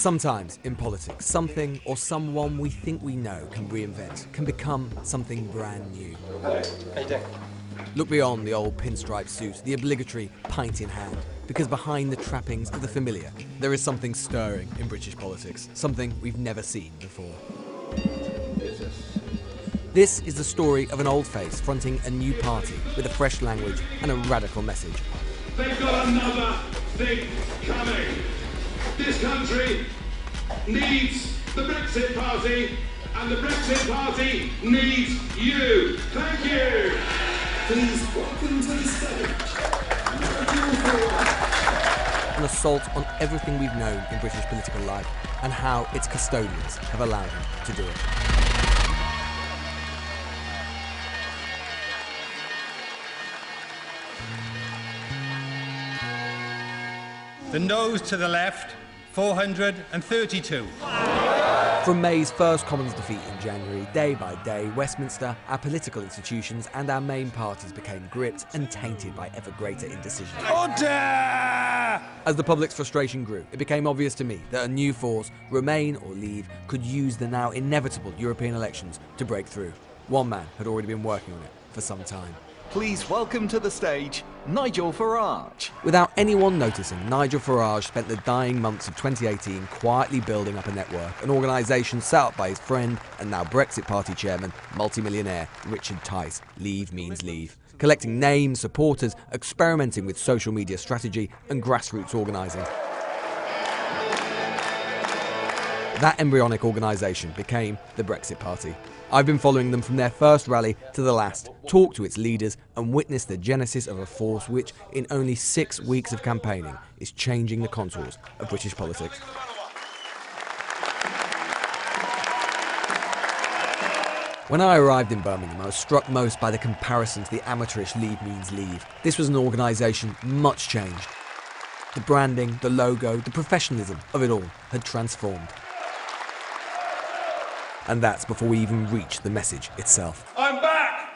Sometimes in politics, something or someone we think we know can reinvent, can become something brand new. Hello, how you doing? Look beyond the old pinstripe suit, the obligatory pint in hand, because behind the trappings of the familiar, there is something stirring in British politics, something we've never seen before. This is the story of an old face fronting a new party with a fresh language and a radical message. They've got another thing coming. This country needs the Brexit Party, and the Brexit Party needs you. Thank you. Please welcome to the stage. An assault on everything we've known in British political life and how its custodians have allowed him to do it. The noes to the left, 432. From May's first Commons defeat in January, day by day, Westminster, our political institutions and our main parties became gripped and tainted by ever greater indecision. Order! As the public's frustration grew, it became obvious to me that a new force, Remain or Leave, could use the now inevitable European elections to break through. One man had already been working on it for some time. Please welcome to the stage, Nigel Farage. Without anyone noticing, Nigel Farage spent the dying months of 2018 quietly building up a network, an organisation set up by his friend and now Brexit Party chairman, multimillionaire Richard Tice. Leave means leave. Collecting names, supporters, experimenting with social media strategy and grassroots organising. That embryonic organisation became the Brexit Party. I've been following them from their first rally to the last, talked to its leaders and witnessed the genesis of a force which, in only 6 weeks of campaigning, is changing the contours of British politics. When I arrived in Birmingham, I was struck most by the comparison to the amateurish Leave Means Leave. This was an organisation much changed. The branding, the logo, the professionalism of it all had transformed. And that's before we even reach the message itself. I'm back.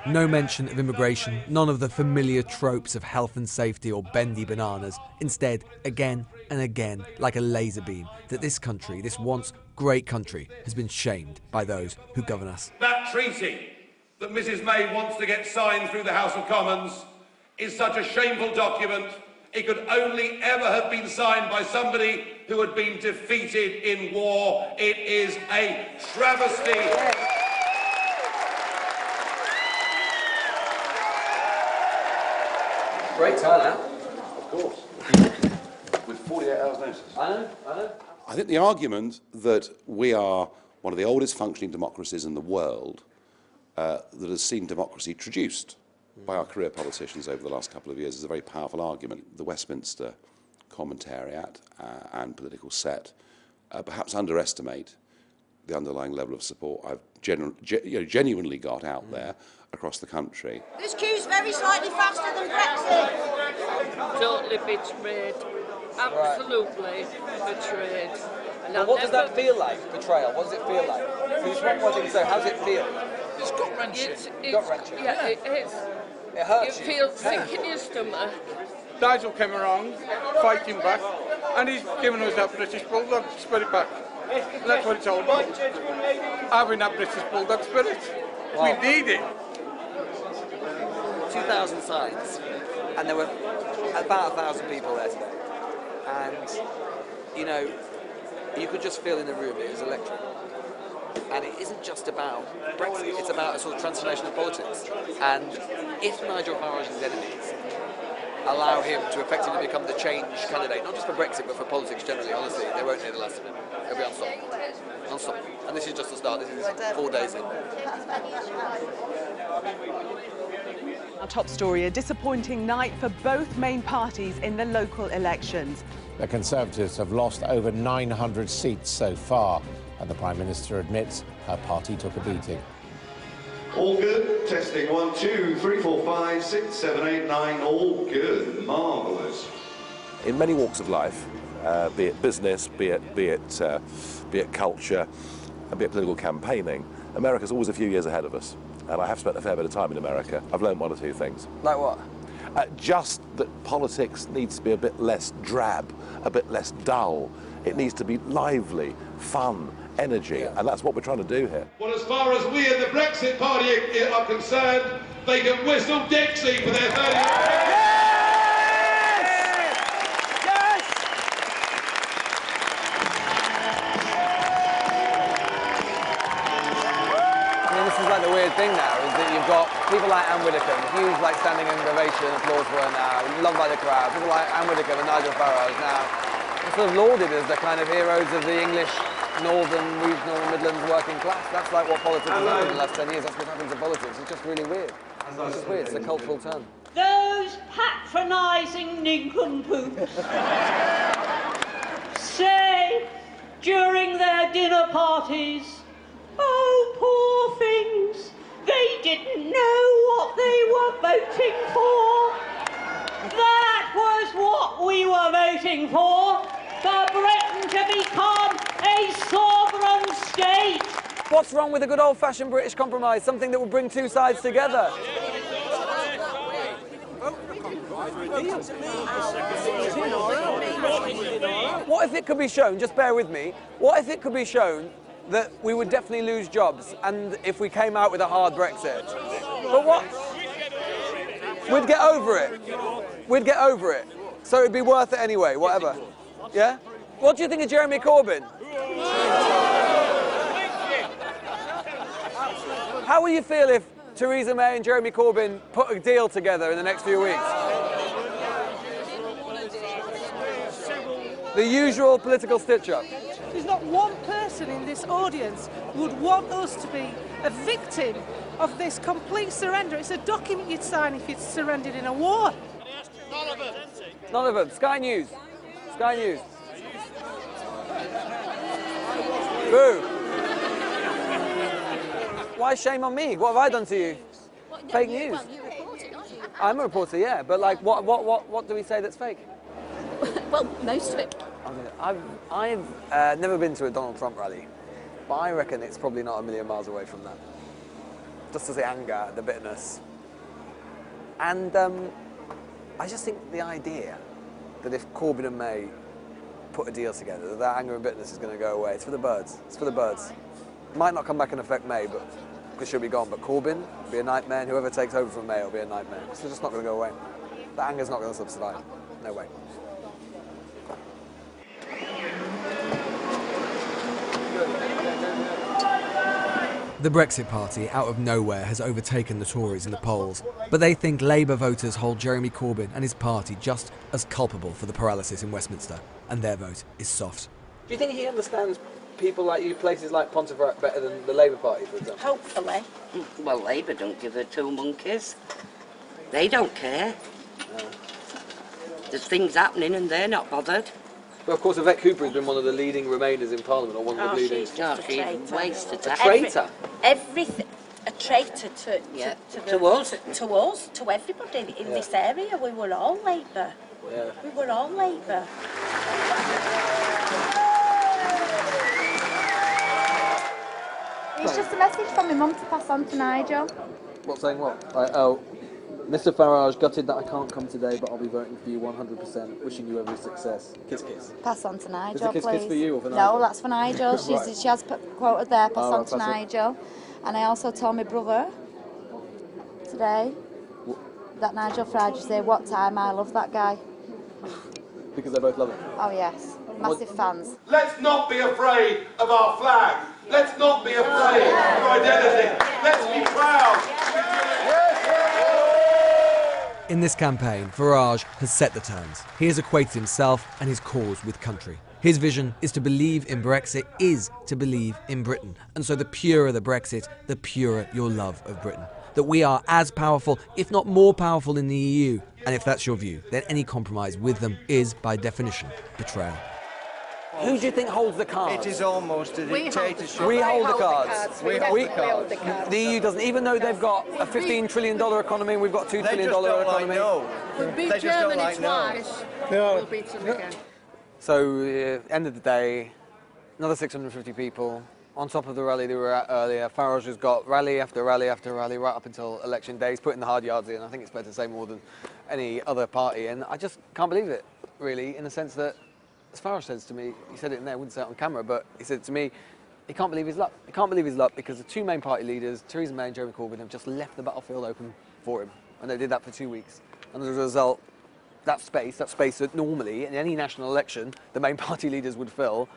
No mention of immigration, none of the familiar tropes of health and safety or bendy bananas. Instead, again and again, like a laser beam, that this country, this once great country, has been shamed by those who govern us. That treaty that Mrs May wants to get signed through the House of Commons is such a shameful document. It could only ever have been signed by somebody who had been defeated in war. It is a travesty. Great turnout. Of course. With 48 hours notice. I know. I think the argument that we are one of the oldest functioning democracies in the world that has seen democracy traduced by our career politicians over the last couple of years is a very powerful argument. The Westminster commentariat and political set perhaps underestimate the underlying level of support I've genuinely got out there across the country. This queue's very slightly faster than Brexit. Totally betrayed. Absolutely betrayed. Well, what does that feel like, betrayal? What does it feel like? Because one more thing, so how does it feel? It's gut-wrenching. Gut-wrenching. Yeah, it is. It hurts You you. feel sick in your stomach. Nigel came around, fighting back, and he's given us that British Bulldog spirit back. And that's what it's all about. Having that British Bulldog spirit. Wow. We need it. 2,000 signs, and there were about 1,000 people there today. And, you know, you could just feel in the room it was electric. And it isn't just about Brexit, it's about a sort of transformation of politics. And if Nigel Farage's enemies allow him to effectively become the change candidate, not just for Brexit, but for politics generally, honestly, they won't hear the last of him. It'll be unstoppable. Unstoppable. And this is just the start, this is 4 days in. Our top story, a disappointing night for both main parties in the local elections. The Conservatives have lost over 900 seats so far, and the Prime Minister admits her party took a beating. All good. Testing 1, 2, 3, 4, 5, 6, 7, 8, 9. All good. Marvellous. In many walks of life, be it business, be it culture, and be it political campaigning, America's always a few years ahead of us. And I have spent a fair bit of time in America. I've learned one or two things. Like what? just that politics needs to be a bit less drab, a bit less dull. It needs to be lively, fun, energy, and that's what we're trying to do here. Well, as far as we in the Brexit Party are concerned, they can whistle Dixie for their 30 years. This is like the weird thing now, is that you've got people like Anne Widdecombe, huge like standing ovation, applause for her now, loved by the crowd. People like Anne Widdecombe and Nigel Farage now sort of lauded as the kind of heroes of the English northern, regional, Midlands working class. That's like what politics has done in the last 10 years. That's what happens in politics. It's just really weird. It's just weird. It's a cultural turn. Those patronising nincompoops say during their dinner parties, "Oh, poor things, they didn't know what they were voting for." That was what we were voting for Britain to become a sovereign state. What's wrong with a good old-fashioned British compromise? Something that will bring two sides together. What if it could be shown, just bear with me, what if it could be shown that we would definitely lose jobs and if we came out with a hard Brexit? But what? We'd get over it. We'd get over it. So it'd be worth it anyway, whatever. Yeah? What do you think of Jeremy Corbyn? How will you feel if Theresa May and Jeremy Corbyn put a deal together in the next few weeks? The usual political stitch-up. There's not one person in this audience who would want us to be a victim of this complete surrender. It's a document you'd sign if you'd surrendered in a war. None of them. None of them. Sky News. Sky News. Boo. Why shame on me? What have I done to you? Fake news. Well, you report it, aren't you? I'm a reporter, yeah, but like, what do we say that's fake? Well, most of it. I've never been to a Donald Trump rally, but I reckon it's probably not a million miles away from that. Just as the anger, the bitterness. And I just think the idea that if Corbyn and May put a deal together, that anger and bitterness is going to go away. It's for the birds. It's for the birds. It might not come back and affect May, but because she'll be gone. But Corbyn will be a nightmare, and whoever takes over from May will be a nightmare. It's just not going to go away. The anger's not going to subside. No way. The Brexit Party, out of nowhere, has overtaken the Tories in the polls, but they think Labour voters hold Jeremy Corbyn and his party just as culpable for the paralysis in Westminster, and their vote is soft. Do you think he understands people like you, places like Pontefract, better than the Labour Party, for example? Hopefully. Well, Labour don't give a two monkeys. They don't care. There's things happening and they're not bothered. Well, of course, Yvette Cooper has been one of the leading Remainers in Parliament, or one of the leading... She's just a traitor. Wasted. A traitor? Everything. A traitor to us. To us, to everybody in this area. We were all Labour. Yeah. We were all Labour. It's just a message from my mum to pass on to Nigel. What, saying what? Oh, Mr. Farage, gutted that I can't come today, but I'll be voting for you 100%. Wishing you every success. Kiss, kiss. Pass on to Nigel, Is the kiss please. Kiss for you or for Nigel? No, that's for Nigel. Right. She has quoted there, pass on to pass Nigel. And I also told my brother today that Nigel Farage would say, "What time? I love that guy." Because they both love him. Oh yes, massive fans. Let's not be afraid of our flag. Let's not be afraid of our identity. Let's be proud. In this campaign, Farage has set the terms. He has equated himself and his cause with country. His vision is to believe in Brexit is to believe in Britain. And so the purer the Brexit, the purer your love of Britain. That we are as powerful, if not more powerful in the EU. And if that's your view, then any compromise with them is, by definition, betrayal. Who do you think holds the cards? It is almost a dictatorship. We hold the cards. We hold the cards. The EU doesn't, even though they've got a $15 trillion economy and we've got a $2 trillion economy. We'll beat Germany twice. We'll beat them again. So, end of the day, another 650 people on top of the rally they were at earlier. Farage has got rally after rally after rally right up until election day. He's putting the hard yards in. I think it's fair to say more than any other party. And I just can't believe it, really, in the sense that, as Farage says to me, he said it in there, I wouldn't say it on camera, but he said to me, he can't believe his luck. He can't believe his luck because the two main party leaders, Theresa May and Jeremy Corbyn, have just left the battlefield open for him. And they did that for 2 weeks. And as a result, that space that normally in any national election the main party leaders would fill,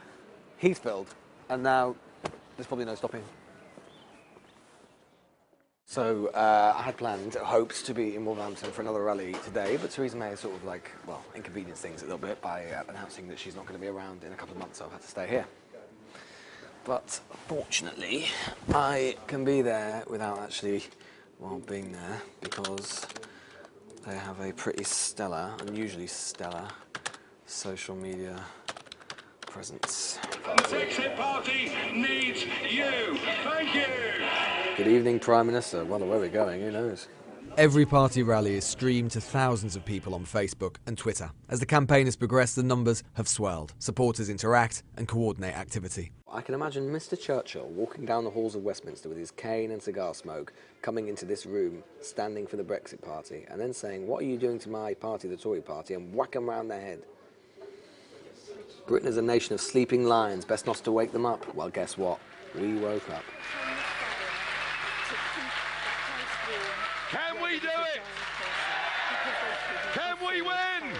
he's filled. And now there's probably no stopping. So I had planned, hoped to be in Wolverhampton for another rally today, but Theresa May has sort of like, well, inconvenienced things a little bit by announcing that she's not going to be around in a couple of months, so I've had to stay here. But fortunately, I can be there without actually, well, being there, because they have a pretty stellar, unusually stellar, social media presence. The Brexit Party needs you. Thank you. Good evening, Prime Minister. Well, where we're going, who knows? Every party rally is streamed to thousands of people on Facebook and Twitter. As the campaign has progressed, the numbers have swelled. Supporters interact and coordinate activity. I can imagine Mr. Churchill walking down the halls of Westminster with his cane and cigar smoke, coming into this room, standing for the Brexit Party, and then saying, "What are you doing to my party, the Tory party?" and whack them round their head. Britain is a nation of sleeping lions, best not to wake them up. Well, guess what? We woke up. Can we do it? Can we win?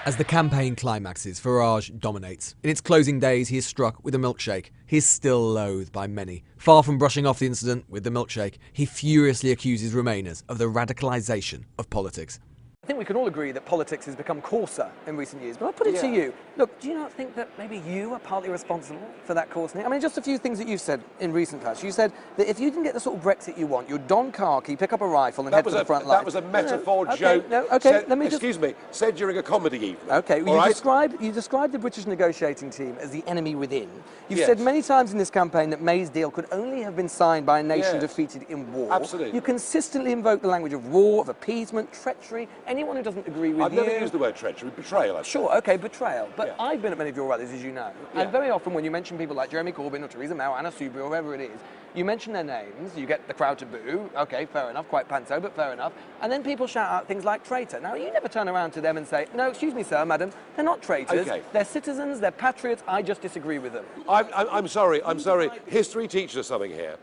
As the campaign climaxes, Farage dominates. In its closing days, he is struck with a milkshake. He is still loathed by many. Far from brushing off the incident with the milkshake, he furiously accuses Remainers of the radicalisation of politics. I think we can all agree that politics has become coarser in recent years, but I'll put it to you. Look, do you not think that maybe you are partly responsible for that coarsening? I mean, just a few things that you've said in recent past. You said that if you didn't get the sort of Brexit you want, you'd don khaki, pick up a rifle and head for the front line. That was a metaphor joke. Excuse me, said during a comedy evening. Okay, well, you described the British negotiating team as the enemy within. You've said many times in this campaign that May's deal could only have been signed by a nation defeated in war. Absolutely. You consistently invoke the language of war, of appeasement, treachery. Anyone who doesn't agree with I've never used the word treachery, betrayal. Sure, okay, betrayal. But I've been at many of your rallies, as you know. And very often when you mention people like Jeremy Corbyn or Theresa May or Anna Soubry or whoever it is, you mention their names, you get the crowd to boo. Okay, fair enough, quite panto, but fair enough. And then people shout out things like traitor. Now, you never turn around to them and say, no, excuse me, sir, madam, they're not traitors. Okay. They're citizens, they're patriots, I just disagree with them. I'm sorry. History teaches us something here.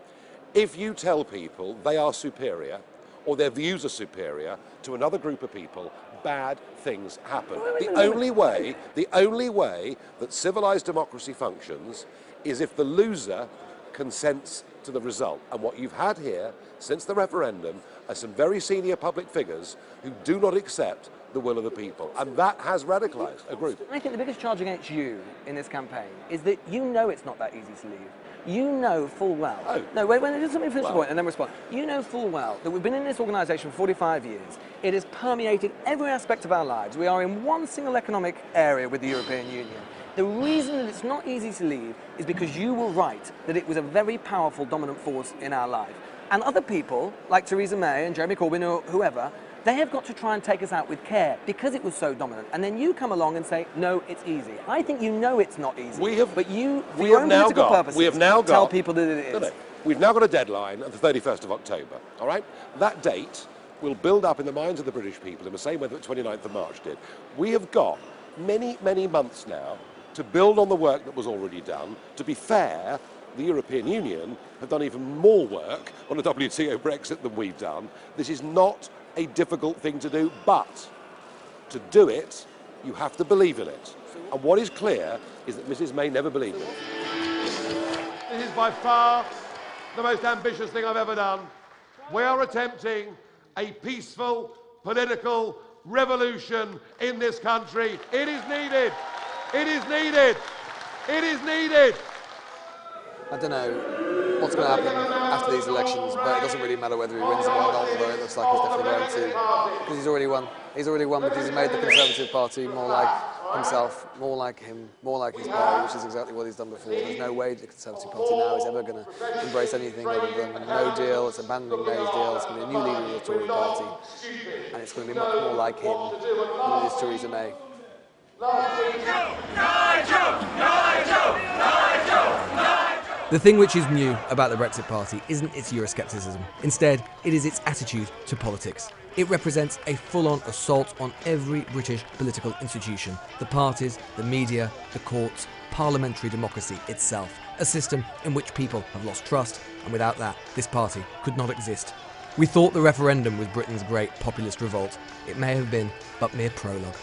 If you tell people they are superior, or their views are superior to another group of people, bad things happen. The only way that civilized democracy functions is if the loser consents to the result. And what you've had here since the referendum are some very senior public figures who do not accept the will of the people. And that has radicalized a group. I think the biggest charge against you in this campaign is that you know it's not that easy to leave. You know full well. No, wait, just let me finish the point and then respond. You know full well that we've been in this organisation for 45 years. It has permeated every aspect of our lives. We are in one single economic area with the European Union. The reason that it's not easy to leave is because you were right that it was a very powerful dominant force in our life. And other people, like Theresa May and Jeremy Corbyn or whoever, they have got to try and take us out with care because it was so dominant. And then you come along and say, no, it's easy. I think you know it's not easy. But you, for your own political purposes, tell people that it is. We've now got a deadline of the 31st of October, all right? That date will build up in the minds of the British people in the same way that the 29th of March did. We have got many, many months now to build on the work that was already done. To be fair, the European Union have done even more work on a WTO Brexit than we've done. This is not a difficult thing to do, but to do it, you have to believe in it. And what is clear is that Mrs May never believed in it. This is by far the most ambitious thing I've ever done. We are attempting a peaceful political revolution in this country. It is needed. It is needed. It is needed. I don't know what's going to happen after these elections, but it doesn't really matter whether he wins them or not, although it looks like he's definitely going to, because he's already won. He's already won because he's made the Conservative Party more like himself, more like him, more like his party, which is exactly what he's done before. There's no way the Conservative Party now is ever going to embrace anything other than no deal. It's abandoning May's deal. It's going to be a new leader of the Tory party, and it's going to be much more like him than it is Theresa May. Nigel! Nigel! Nigel! Nigel! Nigel! The thing which is new about the Brexit Party isn't its Euroscepticism. Instead, it is its attitude to politics. It represents a full-on assault on every British political institution, the parties, the media, the courts, parliamentary democracy itself, a system in which people have lost trust, and without that, this party could not exist. We thought the referendum was Britain's great populist revolt. It may have been, but mere prologue.